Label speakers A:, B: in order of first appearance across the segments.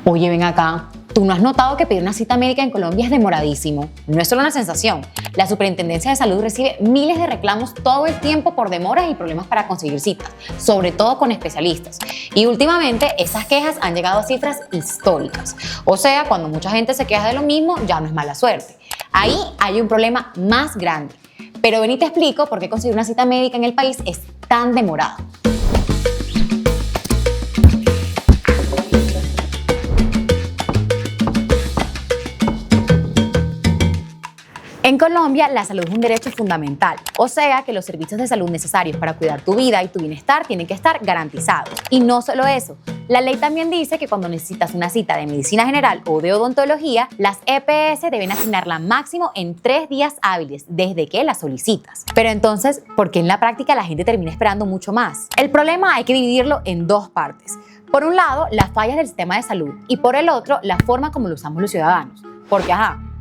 A: Oye, ven acá. ¿Tú no has notado que pedir una cita médica en Colombia es demoradísimo? No es solo una sensación. La Superintendencia de Salud recibe miles de reclamos todo el tiempo por demoras y problemas para conseguir citas, sobre todo con especialistas. Y últimamente esas quejas han llegado a cifras históricas. O sea, cuando mucha gente se queja de lo mismo, ya no es mala suerte. Ahí hay un problema más grande. Pero ven y te explico por qué conseguir una cita médica en el país es tan demorado. En Colombia, la salud es un derecho fundamental, o sea que los servicios de salud necesarios para cuidar tu vida y tu bienestar tienen que estar garantizados. Y no solo eso, la ley también dice que cuando necesitas una cita de medicina general o de odontología, las EPS deben asignarla máximo en 3 días hábiles desde que la solicitas. Pero entonces, ¿por qué en la práctica la gente termina esperando mucho más? El problema hay que dividirlo en 2 partes. Por un lado, las fallas del sistema de salud y por el otro, la forma como lo usamos los ciudadanos. Porque,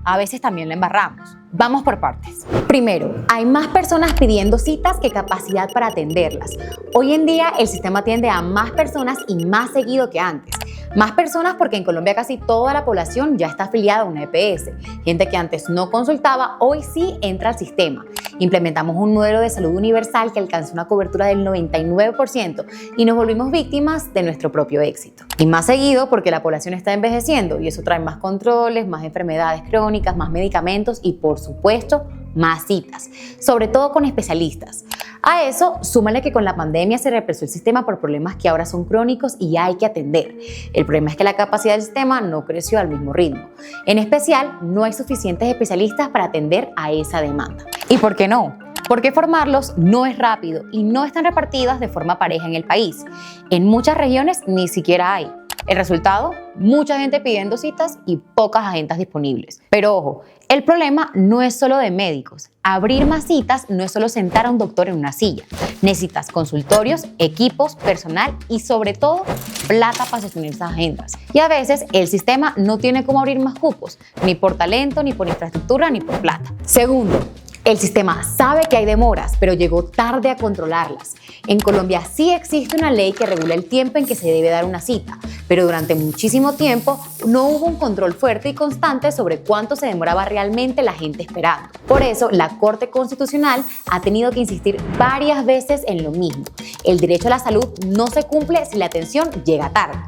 A: a veces también la embarramos. Vamos por partes. Primero, hay más personas pidiendo citas que capacidad para atenderlas. Hoy en día el sistema atiende a más personas y más seguido que antes. Más personas porque en Colombia casi toda la población ya está afiliada a una EPS. Gente que antes no consultaba, hoy sí entra al sistema. Implementamos un modelo de salud universal que alcanzó una cobertura del 99% y nos volvimos víctimas de nuestro propio éxito. Y más seguido porque la población está envejeciendo y eso trae más controles, más enfermedades crónicas, más medicamentos y por supuesto más citas, sobre todo con especialistas. A eso, súmale que con la pandemia se represó el sistema por problemas que ahora son crónicos y hay que atender. El problema es que la capacidad del sistema no creció al mismo ritmo. En especial, no hay suficientes especialistas para atender a esa demanda. ¿Y por qué no? Porque formarlos no es rápido y no están repartidas de forma pareja en el país. En muchas regiones ni siquiera hay. El resultado, mucha gente pidiendo citas y pocas agendas disponibles. Pero ojo, el problema no es solo de médicos. Abrir más citas no es solo sentar a un doctor en una silla. Necesitas consultorios, equipos, personal y sobre todo plata para sostener esas agendas. Y a veces el sistema no tiene cómo abrir más cupos, ni por talento, ni por infraestructura, ni por plata. Segundo, el sistema sabe que hay demoras, pero llegó tarde a controlarlas. En Colombia sí existe una ley que regula el tiempo en que se debe dar una cita, pero durante muchísimo tiempo no hubo un control fuerte y constante sobre cuánto se demoraba realmente la gente esperando. Por eso, la Corte Constitucional ha tenido que insistir varias veces en lo mismo. El derecho a la salud no se cumple si la atención llega tarde.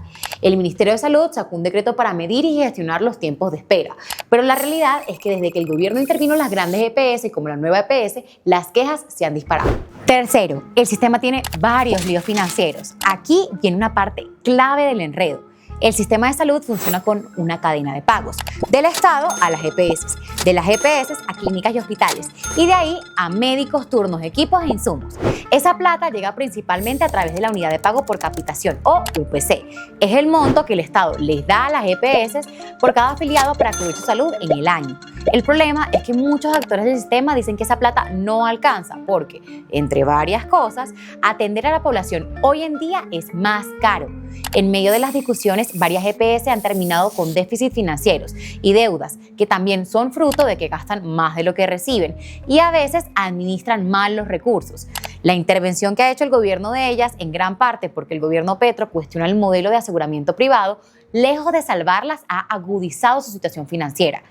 A: El Ministerio de Salud sacó un decreto para medir y gestionar los tiempos de espera, pero la realidad es que desde que el gobierno intervino en las grandes EPS como la nueva EPS, las quejas se han disparado. Tercero, el sistema tiene varios líos financieros. Aquí viene una parte clave del enredo. El sistema de salud funciona con una cadena de pagos, del Estado a las EPS, de las EPS a clínicas y hospitales, y de ahí a médicos, turnos, equipos e insumos. Esa plata llega principalmente a través de la unidad de pago por capitación o UPC. Es el monto que el Estado les da a las EPS por cada afiliado para cubrir su salud en el año. El problema es que muchos actores del sistema dicen que esa plata no alcanza porque, entre varias cosas, atender a la población hoy en día es más caro. En medio de las discusiones, varias EPS han terminado con déficits financieros y deudas que también son fruto de que gastan más de lo que reciben y a veces administran mal los recursos. La intervención que ha hecho el gobierno de ellas, en gran parte porque el gobierno Petro cuestiona el modelo de aseguramiento privado, lejos de salvarlas, ha agudizado su situación financiera.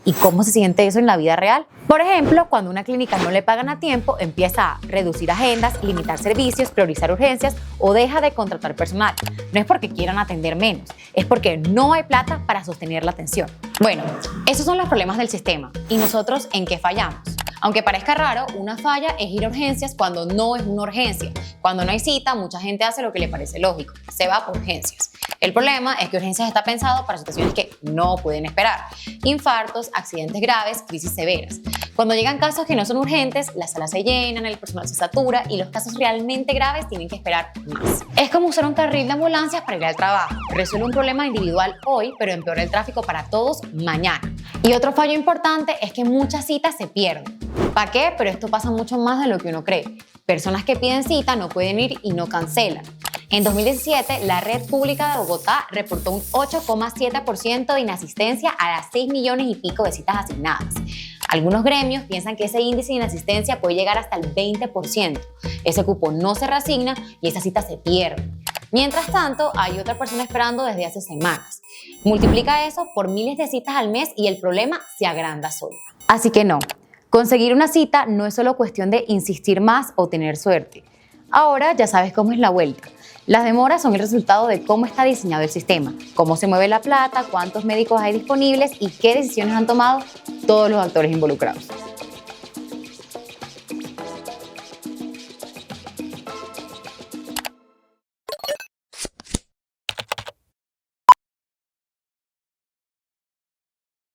A: ¿Y cómo se siente eso en la vida real? Por ejemplo, cuando una clínica no le pagan a tiempo, empieza a reducir agendas, limitar servicios, priorizar urgencias o deja de contratar personal. No es porque quieran atender menos, es porque no hay plata para sostener la atención. Bueno, esos son los problemas del sistema. ¿Y nosotros en qué fallamos? Aunque parezca raro, una falla es ir a urgencias cuando no es una urgencia. Cuando no hay cita, mucha gente hace lo que le parece lógico, se va por urgencias. El problema es que urgencias está pensado para situaciones que no pueden esperar. Infartos, accidentes graves, crisis severas. Cuando llegan casos que no son urgentes, las salas se llenan, el personal se satura y los casos realmente graves tienen que esperar más. Es como usar un carril de ambulancias para ir al trabajo. Resuelve un problema individual hoy, pero empeora el tráfico para todos mañana. Y otro fallo importante es que muchas citas se pierden. ¿Para qué? Pero esto pasa mucho más de lo que uno cree. Personas que piden cita no pueden ir y no cancelan. En 2017, la Red Pública de Bogotá reportó un 8,7% de inasistencia a las 6 millones y pico de citas asignadas. Algunos gremios piensan que ese índice de inasistencia puede llegar hasta el 20%. Ese cupo no se reasigna y esas citas se pierden. Mientras tanto, hay otra persona esperando desde hace semanas. Multiplica eso por miles de citas al mes y el problema se agranda solo. Así que no, conseguir una cita no es solo cuestión de insistir más o tener suerte. Ahora ya sabes cómo es la vuelta. Las demoras son el resultado de cómo está diseñado el sistema, cómo se mueve la plata, cuántos médicos hay disponibles y qué decisiones han tomado todos los actores involucrados.